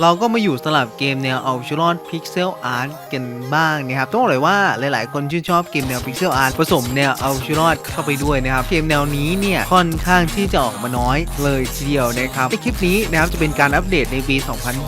เราก็มาอยู่สลับเกมแนวเอาชีวิตรอดพิกเซลอาร์ตกันบ้างนะครับต้องบอกเลยว่าหลายๆคนชื่นชอบเกมแนวพิกเซลอาร์ตผสมแนวเอาชีวิตรอดเข้าไปด้วยนะครับเกมแนวนี้เนี่ยค่อนข้างที่จะออกมาน้อยเลยทีเดียวนะครับในคลิปนี้นะครับจะเป็นการอัปเดตในปี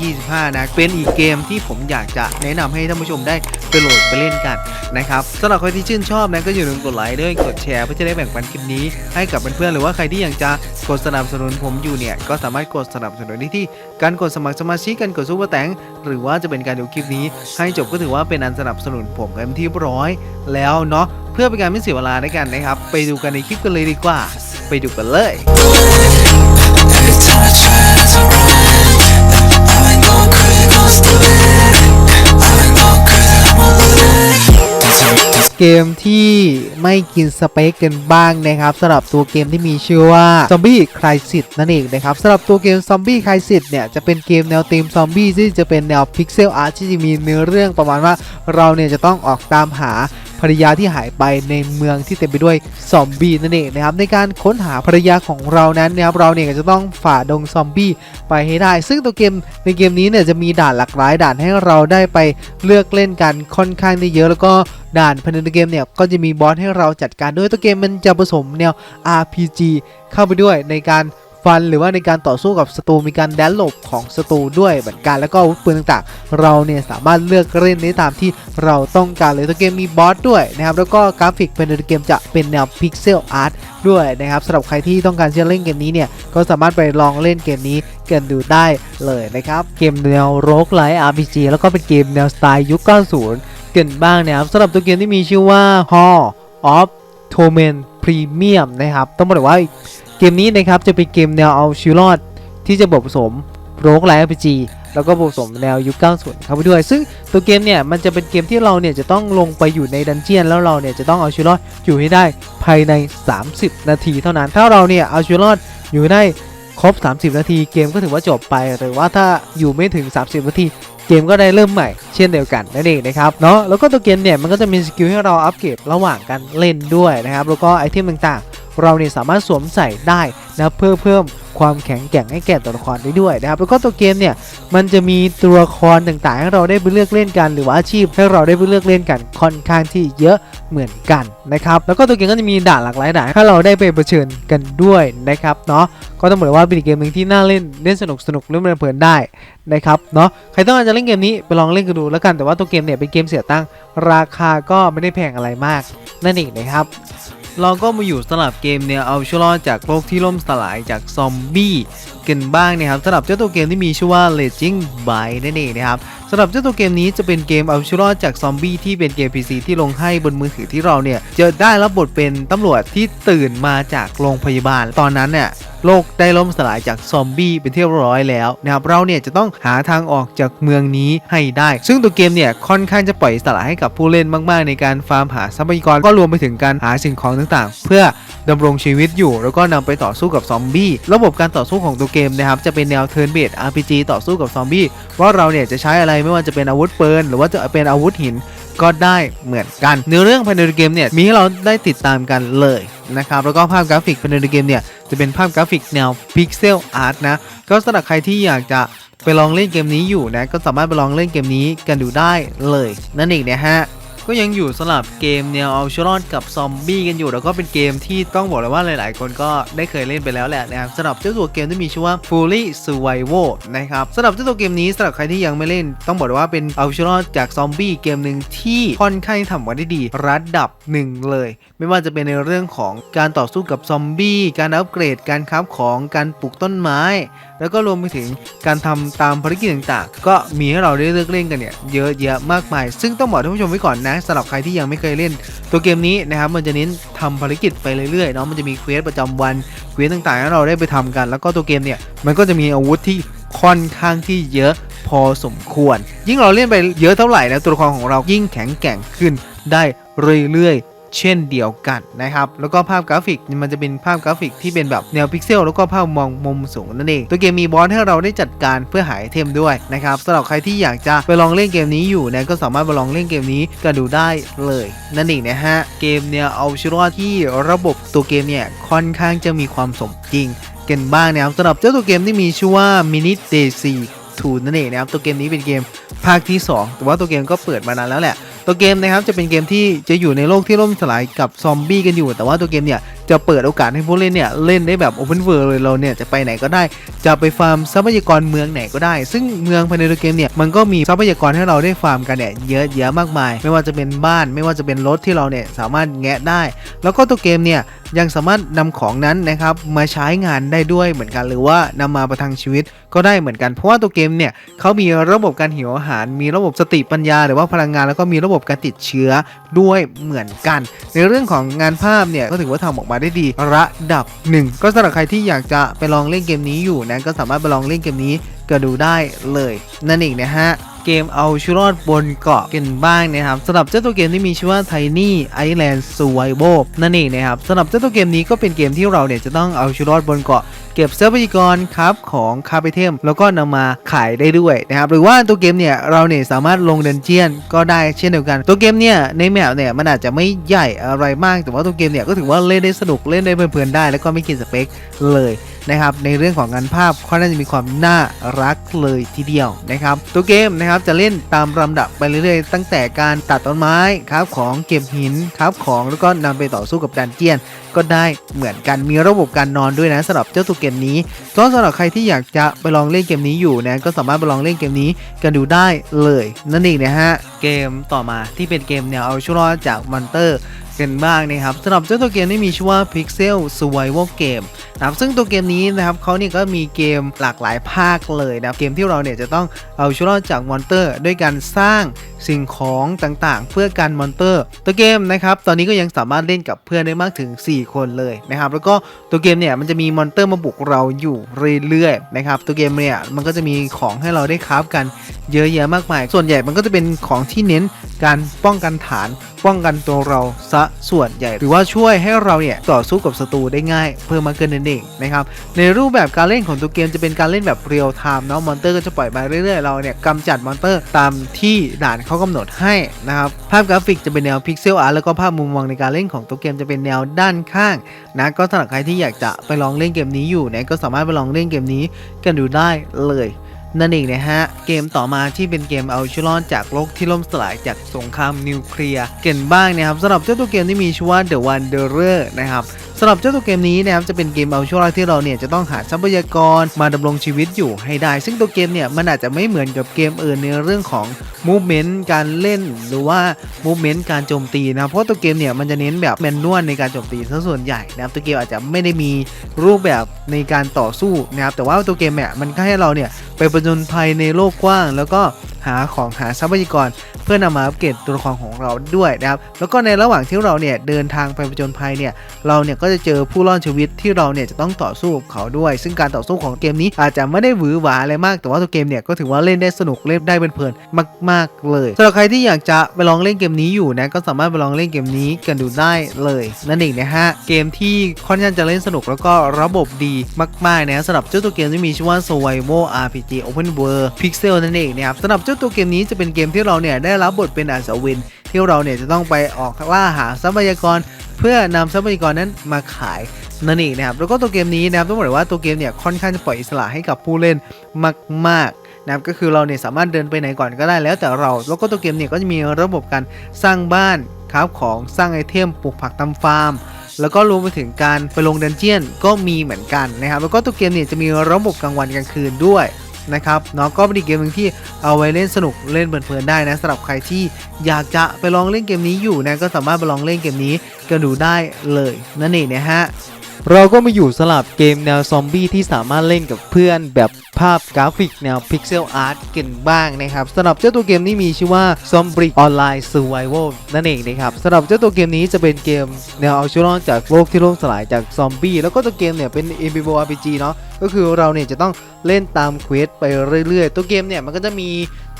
2025 นะเป็นอีกเกมที่ผมอยากจะแนะนำให้ท่านผู้ชมได้ไปโหลดไปเล่นกันนะครับสำหรับใครที่ชื่นชอบนะก็อย่าลืมกดไลค์ด้วยกดแชร์เพื่อจะได้แบ่งปันคลิปนี้ให้กับเพื่อนๆหรือว่าใครที่อยากจะกดสนับสนุนผมอยู่เนี่ยก็สามารถกดสนับสนุนได้ที่การกดสมัครสมาชิกการกดซุปเปอร์แตงหรือว่าจะเป็นการดูคลิปนี้ให้จบก็ถือว่าเป็นอันสนับสนุนผมเต็มที่ร้อยแล้วเนาะเพื่อเป็นการไม่เสียเวลาในกันนะครับไปดูกันในคลิปกันเลยดีกว่าไปดูกันเลยเกมที่ไม่กินสเปคกันบ้างนะครับสำหรับตัวเกมที่มีชื่อว่า Zombie Crisis นั่นเองนะครับสำหรับตัวเกม Zombie Crisis เนี่ยจะเป็นเกมแนวธีมซอมบี้ที่จะเป็นแนวพิกเซลอาร์ตที่จะมีเนื้อเรื่องประมาณว่าเราเนี่ยจะต้องออกตามหาภรรยาที่หายไปในเมืองที่เต็มไปด้วยซอมบี้นั่นเองนะครับในการค้นหาภรรยาของเรานั้นนะครับเราเนี่ยจะต้องฝ่าดงซอมบี้ไปให้ได้ซึ่งตัวเกมในเกมนี้เนี่ยจะมีด่านหลากหลายด่านให้เราได้ไปเลือกเล่นกันค่อนข้างได้เยอะแล้วก็ด่านภายในเกมเนี่ยก็จะมีบอสให้เราจัดการด้วยตัวเกมมันจะผสมแนว RPG เข้าไปด้วยในการฟันหรือว่าในการต่อสู้กับศัตรูมีการแดนหลบของศัตรูด้วยเหมือนกันแล้วก็อาวุธปืนต่างๆเราเนี่ยสามารถเลือกเล่นได้ตามที่เราต้องการเลยตัวเกมมีบอสด้วยนะครับแล้วก็กราฟิกภายในเกมจะเป็นแนวพิกเซลอาร์ตด้วยนะครับสำหรับใครที่ต้องการจะเล่นเกมนี้เนี่ยก็สามารถไปลองเล่นเกมนี้กันดูได้เลยนะครับเกมแนวโรคไลท์ RPG แล้วก็เป็นเกมแนวสไตล์ยุค 90 กันบ้างนะครับสำหรับตัวเกมที่มีชื่อว่า Hall of Torment Premium นะครับต้องบอกเลยว่าเกมนี้นะครับจะเป็นเกมแนวเอาชีวิตรอดที่จะผสมโรคไลท์ RPG แล้วก็ผสมแนวยุค 90 เข้าไปด้วยซึ่งตัวเกมเนี่ยมันจะเป็นเกมที่เราเนี่ยจะต้องลงไปอยู่ในดันเจียนแล้วเราเนี่ยจะต้องเอาชีวิตรอดอยู่ให้ได้ภายใน30 นาทีเท่านั้นถ้าเราเนี่ยเอาชีวิตรอดอยู่ได้ครบ30 นาทีเกมก็ถือว่าจบไปหรือว่าถ้าอยู่ไม่ถึง30 นาทีเกมก็ได้เริ่มใหม่เช่นเดียวกันนั่นเองนะครับเนาะแล้วก็ตัวเกมเนี่ยมันก็จะมีสกิลให้เราอัปเกรดระหว่างการเล่นด้วยนะครับแล้วก็ไอเทมต่างๆเราเนี่ยสามารถสวมใส่ได้นะเพื่อเพิ่มความแข็งแกร่งให้แก่ตัวละครได้ด้วยนะครับแล้วก็ตัวเกมเนี่ยมันจะมีตัวละครต่างๆให้เราได้ไปเลือกเล่นกันหรือว่าอาชีพให้เราได้ไปเลือกเล่นกันค่อนข้างที่เยอะเหมือนกันนะครับแล้วก็ตัวเกมก็จะมีด่านหลากหลายด่านให้เราได้ไปเผชิญกันด้วยนะครับเนาะก็ต้องบอกเลยว่าเป็นเกมหนึ่งที่น่าเล่นสนุกเล่นเพลินได้นะครับเนาะใครต้องการจะเล่นเกมนี้ไปลองเล่นกันดูแล้วกันแต่ว่าตัวเกมเนี่ยเป็นเกมเสียตังค์ราคาก็ไม่ได้แพงอะไรมากนั่นเองนะครับเราก็มาอยู่สลับเกมเนี่ยเอาชีวิตรอดจากโลกที่ล่มสลายจากซอมบี้กันบ้างนะครับสำหรับเจ้าตัวเกมที่มีชื่อว่า Raging Blight นั่นเองนะครับสำหรับเจ้าตัวเกมนี้จะเป็นเกมเอาชีวิตรอดจากซอมบี้ที่เป็นเกม PC ที่ลงให้บนมือถือที่เราเนี่ยจะได้รับบทเป็นตำรวจที่ตื่นมาจากโรงพยาบาลตอนนั้นเนี่ยโลกได้ล่มสลายจากซอมบี้เป็นที่เรียบร้อยแล้วนะครับเราเนี่ยจะต้องหาทางออกจากเมืองนี้ให้ได้ซึ่งตัวเกมเนี่ยค่อนข้างจะปล่อยอิสระให้กับผู้เล่นมากๆในการฟาร์มหาทรัพยากรก็รวมไปถึงการหาสิ่งของต่างๆเพื่อดำรงชีวิตอยู่แล้วก็นำไปต่อสู้กับซอมบี้ระบบการต่อสู้ของตัวเกมนะครับจะเป็นแนว Turn Based RPG ต่อสู้กับซอมบี้ว่าเราเนี่ยจะใช้อะไรไม่ว่าจะเป็นอาวุธปืนหรือว่าจะเป็นอาวุธหินก็ได้เหมือนกันเนื้อเรื่องภายในเกมเนี่ยมีให้เราได้ติดตามกันเลยนะครับแล้วก็ภาพกราฟิกภายในเกมเนี่ยจะเป็นภาพกราฟิกแนวพิกเซลอาร์ตนะก็สำหรับใครที่อยากจะไปลองเล่นเกมนี้อยู่นะก็สามารถไปลองเล่นเกมนี้กันดูได้เลยนั่นเองนะฮะก็ยังอยู่สลับเกมแนวเอาชีวิตรอดกับซอมบี้กันอยู่แล้วก็เป็นเกมที่ต้องบอกเลยว่าหลายๆคนก็ได้เคยเล่นไปแล้วแหละนะครับสำหรับเจ้าตัวเกมที่มีชื่อว่า Fully Survival นะครับสำหรับเจ้าตัวเกมนี้สำหรับใครที่ยังไม่เล่นต้องบอกเลยว่าเป็นเอาชีวิตรอดจากซอมบี้เกมหนึ่งที่ค่อนข้างทำมาได้ดีระดับหนึ่งเลยไม่ว่าจะเป็นในเรื่องของการต่อสู้กับซอมบี้การอัปเกรดการคราฟของการปลูกต้นไม้แล้วก็รวมไปถึงการทำตามภารกิจต่างๆก็มีให้เราได้เลือกเล่นกันเนี่ยเยอะแยะมากมายซึ่งต้องบอกท่านผู้ชมไว้ก่อนนะสำหรับใครที่ยังไม่เคยเล่นตัวเกมนี้นะครับมันจะเน้นทำภารกิจไปเรื่อยๆเนาะมันจะมีเควสประจำวันเควสต่างๆให้เราได้ไปทำกันแล้วก็ตัวเกมเนี่ยมันก็จะมีอาวุธที่ค่อนข้างที่เยอะพอสมควรยิ่งเราเล่นไปเยอะเท่าไหร่นะตัวละครของเรายิ่งแข็งแกร่งขึ้นได้เรื่อยๆเช่นเดียวกันนะครับแล้วก็ภาพกราฟิกมันจะเป็นภาพกราฟิกที่เป็นแบบแนวพิกเซลแล้วก็ภาพมองมุมสูงนั่นเองตัวเกมมีบอสให้เราได้จัดการเพื่อหาไอเทมด้วยนะครับสำหรับใครที่อยากจะไปลองเล่นเกมนี้อยู่นะก็สามารถไปลองเล่นเกมนี้กันดูได้เลยนั่นเองนะฮะเกมเนี่ยเอาชีวิตรอดที่ระบบตัวเกมเนี่ยค่อนข้างจะมีความสมจริงกันบ้างนะครับสำหรับเจ้าตัวเกมที่มีชื่อว่า Minute Daisy 2นั่นเองนะครับตัวเกมนี้เป็นเกมภาคที่2แต่ว่าตัวเกมก็เปิดมานานแล้วแหละตัวเกมนะครับจะเป็นเกมที่จะอยู่ในโลกที่ล่มสลายกับซอมบี้กันอยู่แต่ว่าตัวเกมเนี่ยจะเปิดโอกาสให้ผู้เล่นเนี่ยเล่นได้แบบ Open World เลยเราเนี่ยจะไปไหนก็ได้จะไปฟาร์มทรัพยากรเมืองไหนก็ได้ซึ่งเมืองภายในตัวเกมเนี่ยมันก็มีทรัพยากรให้เราได้ฟาร์มกันเนี่ยเยอะแยะมากมายไม่ว่าจะเป็นบ้านไม่ว่าจะเป็นรถที่เราเนี่ยสามารถแงะได้แล้วก็ตัวเกมเนี่ยยังสามารถนำของนั้นนะครับมาใช้งานได้ด้วยเหมือนกันหรือว่านำมาประทังชีวิตก็ได้เหมือนกันเพราะว่าตัวเกมเนี่ยเขามีระบบการหิวอาหารมีระบบสติปัญญาหรือว่าพลังงานแล้วก็มีระบบการติดเชื้อด้วยเหมือนกันในเรื่องของงานภาพเนี่ยก็ถือว่าทำออกมาได้ดีระดับหนึ่งก็สำหรับใครที่อยากจะไปลองเล่นเกมนี้อยู่นะก็สามารถไปลองเล่นเกมนี้ก็ดูได้เลยนั่นเองนะฮะเกมเอาชีวิตรอดบนเกาะกันบ้างนะครับสำหรับเจ้าตัวเกมที่มีชื่อว่า Tiny Island Survival นั่นเองนะครับสำหรับเจ้าตัวเกมนี้ก็เป็นเกมที่เราเนี่ยจะต้องเอาชีวิตรอดบนเกาะเก็บทรัพยากรครับของคาไอเทมแล้วก็นำมาขายได้ด้วยนะครับหรือว่าตัวเกมเนี่ยเราเนี่ยสามารถลงดันเจียนก็ได้เช่นเดียวกันตัวเกมเนี่ยในแมปเนี่ยมันอาจจะไม่ใหญ่อะไรมากแต่ว่าตัวเกมเนี่ยก็ถือว่าเล่นได้สนุกเล่นได้เพลินๆได้แล้วก็ไม่กินสเปคเลยนะครับในเรื่องของงานภาพค่อนข้างจะมีความน่ารักเลยทีเดียวนะครับตัวเกมนะครับจะเล่นตามลำดับไปเรื่อยๆตั้งแต่การตัดต้นไม้ครับของเก็บหินครับของแล้วก็นำไปต่อสู้กับดันเจียนก็ได้เหมือนกันมีระบบการนอนด้วยนะสำหรับเจ้าตัวเกมนี้ก็สำหรับใครที่อยากจะไปลองเล่นเกมนี้อยู่นะก็สามารถไปลองเล่นเกมนี้กันดูได้เลยนั่นเองนะฮะเกมต่อมาที่เป็นเกมแนวเอาชีวิตรอดจากมอนเตอร์กันบ้างนะครับสำหรับเจ้าตัวเกมที่มีชื่อว่า Pixel Survival Game นะครับซึ่งตัวเกมนี้นะครับเขาเนี่ยก็มีเกมหลากหลายภาคเลยนะเกมที่เราเนี่ยจะต้องเอาชีวิตรอดจากมอนเตอร์ด้วยการสร้างสิ่งของต่างๆเพื่อกันมอนเตอร์ตัวเกมนะครับตอนนี้ก็ยังสามารถเล่นกับเพื่อนได้มากถึง4คนเลยนะครับแล้วก็ตัวเกมเนี่ยมันจะมีมอนเตอร์มาบุกเราอยู่เรื่อยๆนะครับตัวเกมเนี่ยมันก็จะมีของให้เราได้คราฟกันเยอะแยะมากมายส่วนใหญ่มันก็จะเป็นของที่เน้นการป้องกันฐานป้องกันตัวเราซะส่วนใหญ่หรือว่าช่วยให้เราเนี่ยต่อสู้กับศัตรูได้ง่ายเพิ่มมากขึ้นนั่นเองนะครับในรูปแบบการเล่นของตัวเกมจะเป็นการเล่นแบบเรียลไทม์เนาะมอนเตอร์ก็จะปล่อยมาเรื่อยๆเราเนี่ยกำจัดมอนเตอร์ตามที่ด่านเขากำหนดให้นะครับภาพกราฟิกจะเป็นแนวพิกเซลอาร์แล้วก็ภาพมุมมองในการเล่นของตัวเกมจะเป็นแนวด้านข้างนะก็สำหรับใครที่อยากจะไปลองเล่นเกมนี้อยู่เนี่ยก็สามารถไปลองเล่นเกมนี้กันดูได้เลยนั่นเองนะฮะเกมต่อมาที่เป็นเกมเอาชีวิตรอดจากโลกที่ล่มสลายจากสงครามนิวเคลียร์กันบ้างนะครับสำหรับเจ้าตัวเกมที่มีชื่อว่า The Wanderer นะครับสำหรับเจ้าตัวเกมนี้นะครับจะเป็นเกมเอาชีวิตรอดที่เราเนี่ยจะต้องหาทรัพยากรมาดำรงชีวิตอยู่ให้ได้ซึ่งตัวเกมเนี่ยมันอาจจะไม่เหมือนกับเกมอื่นในเรื่องของ movement การเล่นหรือว่า movement การโจมตีนะเพราะตัวเกมเนี่ยมันจะเน้นแบบแมนนวลในการโจมตีซะส่วนใหญ่นะครับตัวเกมอาจจะไม่ได้มีรูปแบบในการต่อสู้นะครับแต่ว่าตัวเกมเนี่ยมันก็ให้เราเนี่ยไปผจญภัยในโลกกว้างแล้วก็หาของหาทรัพยากรเพื่อนำมาอัปเกรดตัวละครของเราด้วยนะครับแล้วก็ในระหว่างที่เราเนี่ยเดินทางไปผจญภัยเนี่ยเราเนี่ยก็จะเจอผู้รอดชีวิตที่เราเนี่ยจะต้องต่อสู้กับเขาด้วยซึ่งการต่อสู้ของเกมนี้อาจจะไม่ได้หวือหวาอะไรมากแต่ว่าตัวเกมเนี่ยก็ถือว่าเล่นได้สนุกเล่นได้เพลินๆมากๆเลยสำหรับใครที่อยากจะไปลองเล่นเกมนี้อยู่นะก็สามารถไปลองเล่นเกมนี้กันดูได้เลยนั่นเองนะฮะเกมที่ค่อนข้างจะเล่นสนุกแล้วก็ระบบดีมากๆนะสำหรับเจ้าตัวเกมที่มีชื่อว่า Survival RPG Open World Pixel นั่นเองนะครับสำหรับเจ้าตัวเกมนี้จะเป็นเกมที่เราเนี่ยได้รับบทเป็นอัศวินที่เราเนี่ยจะต้องไปออกล่าหาทรัพยากรเพื่อนำทรัพยากรนั้นมาขายนั่นเองนะครับแล้วก็ตัวเกมนี้นะครับต้องบอกเลยว่าตัวเกมเนี่ยค่อนข้างจะปล่อยอิสระให้กับผู้เล่นมากๆนะครับก็คือเราเนี่ยสามารถเดินไปไหนก่อนก็ได้แล้วแต่เราแล้วก็ตัวเกมเนี่ยก็จะมีระบบการสร้างบ้านครับของสร้างไอเทมปลูกผักทำฟาร์มแล้วก็รวมไปถึงการไปลงดันเจียนก็มีเหมือนกันนะครับแล้วก็ตัวเกมเนี่ยจะมีระบบกลางวันกลางคืนด้วยนะครับเนาะก็เป็นอีกเกมนึงที่เอาไว้เล่นสนุกเล่นเพลินๆได้นะสำหรับใครที่อยากจะไปลองเล่นเกมนี้อยู่นะก็สามารถไปลองเล่นเกมนี้กันดูได้เลยนั่นเองนะฮะเราก็มาอยู่สลับเกมแนวซอมบี้ที่สามารถเล่นกับเพื่อนแบบภาพกราฟิกแนวพิกเซลอาร์ตกันบ้างนะครับสำหรับเจ้าตัวเกมนี้มีชื่อว่า Zombie Online Survival นั่นเองนะครับสำหรับเจ้าตัวเกมนี้จะเป็นเกมแนวเอาชีวิตรอดจากโลกที่ล่มสลายจากซอมบี้แล้วก็ตัวเกมเนี่ยเป็น MMORPG เนาะก็คือเราเนี่ยจะต้องเล่นตามเควสไปเรื่อยๆตัวเกมเนี่ยมันก็จะมี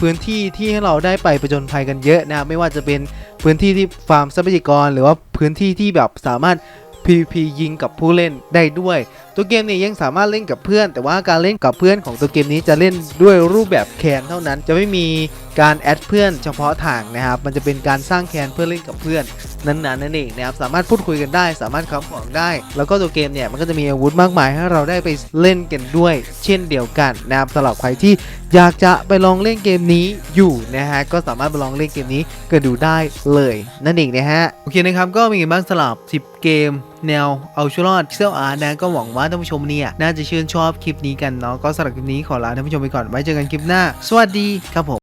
พื้นที่ที่ให้เราได้ไปผจญภัยกันเยอะนะครับไม่ว่าจะเป็นพื้นที่ที่ฟาร์มทรัพยากรหรือว่าพื้นที่ที่แบบสามารถPVP ยิงกับผู้เล่นได้ด้วย ตัวเกมเนี่ยยังสามารถเล่นกับเพื่อนแต่ว่าการเล่นกับเพื่อนของตัวเกมนี้จะเล่นด้วยรูปแบบแคนเท่านั้นจะไม่มีการแอดเพื่อนเฉพาะทางนะครับมันจะเป็นการสร้างแคนเพื่อเล่นกับเพื่อนนั้นนั่นเองนะครับสามารถพูดคุยกันได้สามารถค้ำของได้แล้วก็ตัวเกมเนี่ยมันก็จะมีอาวุธมากมายให้เราได้ไปเล่นกันด้วยเช่นเดียวกันนะครับสำหรับใครที่อยากจะไปลองเล่นเกมนี้อยู่นะฮะก็สามารถไปลองเล่นเกมนี้ก็ดูได้เลยนั่นเองนะฮะโอเคนะครับก็มีบ้างสำหรับ10เกมแนวเอาชีวิตรอดพิกเซลอาร์ตนะก็หวังว่าท่านผู้ชมเนี่ยน่าจะชื่นชอบคลิปนี้กันเนาะก็สำหรับคลิปนี้ขอลาท่านผู้ชมไปก่อนไว้เจอกันคลิปหน้าสวัสดีครับผม